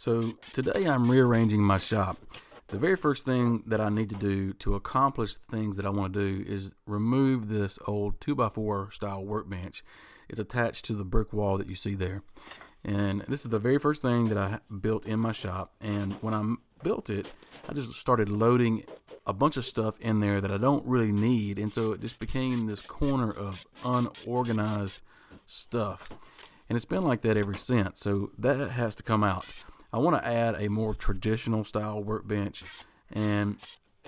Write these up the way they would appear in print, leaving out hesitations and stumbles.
So today I'm rearranging my shop. The very first thing that I need to do to accomplish the things that I want to do is remove this old 2x4 style workbench. It's attached to the brick wall that you see there. And this is the very first thing that I built in my shop. And when I built it, I just started loading a bunch of stuff in there that I don't really need. And so it just became this corner of unorganized stuff. And it's been like that ever since. So that has to come out. I want to add a more traditional style workbench, and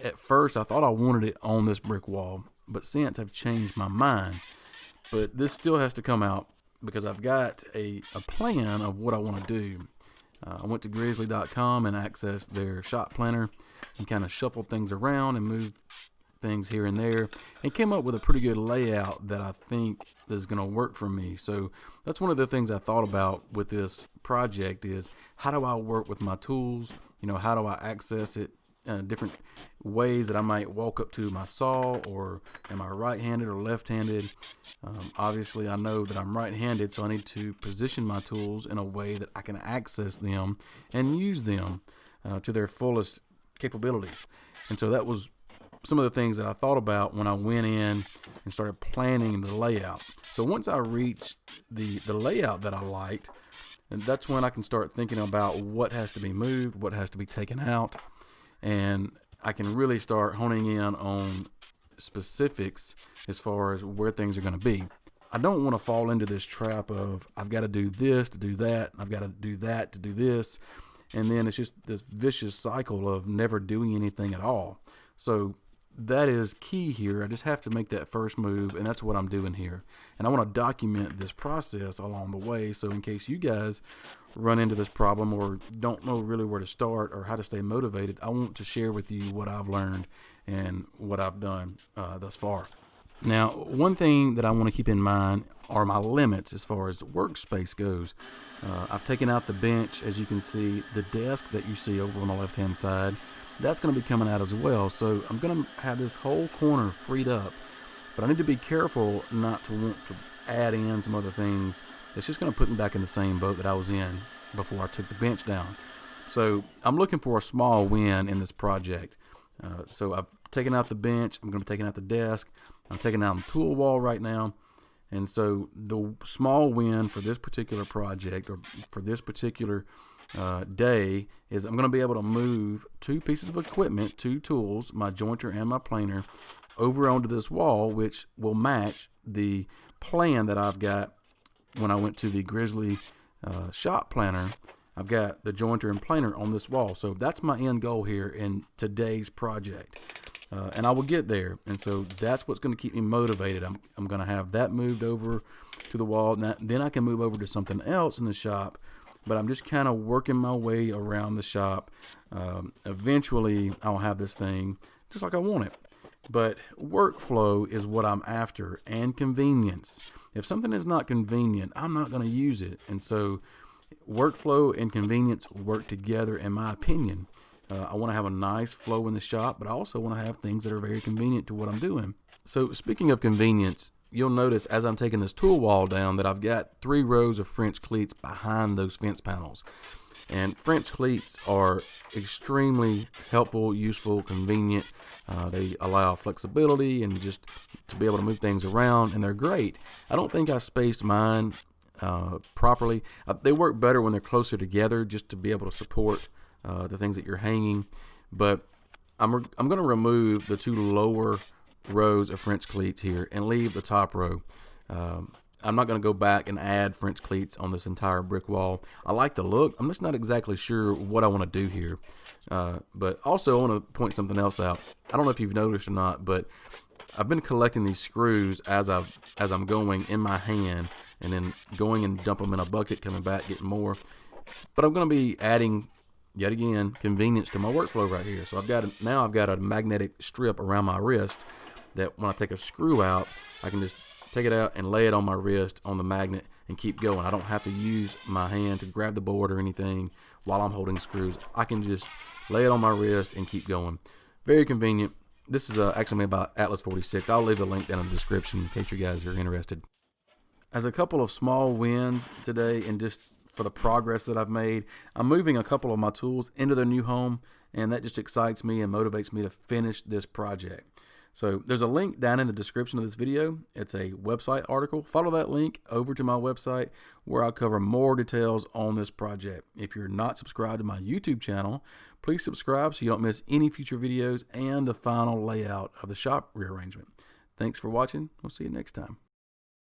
at first I thought I wanted it on this brick wall, but since I've changed my mind. But this still has to come out because I've got a plan of what I want to do. I went to grizzly.com and accessed their shop planner and kind of shuffled things around and moved things here and there and came up with a pretty good layout that I think is going to work for me. So that's one of the things I thought about with this project is how do I work with my tools? How do I access it? Different ways that I might walk up to my saw, or am I right-handed or left-handed? Obviously I know that I'm right-handed, so I need to position my tools in a way that I can access them and use them to their fullest capabilities. And so that was some of the things that I thought about when I went in and started planning the layout. So once I reached the layout that I liked, and that's when I can start thinking about what has to be moved, what has to be taken out, and I can really start honing in on specifics as far as where things are going to be. I don't want to fall into this trap of I've got to do this to do that, I've got to do that to do this, and then it's just this vicious cycle of never doing anything at all. So that is key here. I just have to make that first move, and that's what I'm doing here. And I want to document this process along the way, so in case you guys run into this problem or don't know really where to start or how to stay motivated, I want to share with you what I've learned and what I've done thus far. Now, one thing that I want to keep in mind are my limits as far as workspace goes. I've taken out the bench, as you can see. The desk that you see over on the left-hand side, that's going to be coming out as well. So I'm going to have this whole corner freed up, but I need to be careful not to want to add in some other things. It's just going to put me back in the same boat that I was in before I took the bench down. So I'm looking for a small win in this project. So I've taken out the bench. I'm going to be taking out the desk. I'm taking out the tool wall right now. And so the small win for this particular project, or for this particular day, is I'm going to be able to move two pieces of equipment, two tools, my jointer and my planer, over onto this wall, which will match the plan that I've got when I went to the Grizzly shop planner. I've got the jointer and planer on this wall. So that's my end goal here in today's project. And I will get there. And so that's what's going to keep me motivated. I'm going to have that moved over to the wall. Then I can move over to something else in the shop. But I'm just kind of working my way around the shop. Eventually, I'll have this thing just like I want it. But workflow is what I'm after, and convenience. If something is not convenient, I'm not going to use it. And so workflow and convenience work together, in my opinion. I want to have a nice flow in the shop, but I also want to have things that are very convenient to what I'm doing. So speaking of convenience, you'll notice as I'm taking this tool wall down that I've got 3 rows of French cleats behind those fence panels. And French cleats are extremely helpful, useful, convenient. They allow flexibility and just to be able to move things around, and they're great. I don't think I spaced mine properly. They work better when they're closer together, just to be able to support the things that you're hanging. But I'm going to remove the 2 lower rows of French cleats here and leave the top row. I'm not going to go back and add French cleats on this entire brick wall. I like the look. I'm just not exactly sure what I want to do here. But also I want to point something else out. I don't know if you've noticed or not, but I've been collecting these screws as I'm going in my hand, and then going and dump them in a bucket, coming back, getting more. But I'm going to be adding, yet again, convenience to my workflow right here. So I've got a magnetic strip around my wrist that when I take a screw out, I can just take it out and lay it on my wrist on the magnet and keep going. I don't have to use my hand to grab the board or anything while I'm holding screws. I can just lay it on my wrist and keep going. Very convenient. This is actually made by Atlas 46. I'll leave a link down in the description in case you guys are interested. As a couple of small wins today, and just for the progress that I've made. I'm moving a couple of my tools into their new home, and that just excites me and motivates me to finish this project. So there's a link down in the description of this video. It's a website article. Follow that link over to my website where I'll cover more details on this project. If you're not subscribed to my YouTube channel, please subscribe so you don't miss any future videos and the final layout of the shop rearrangement. Thanks for watching. We'll see you next time.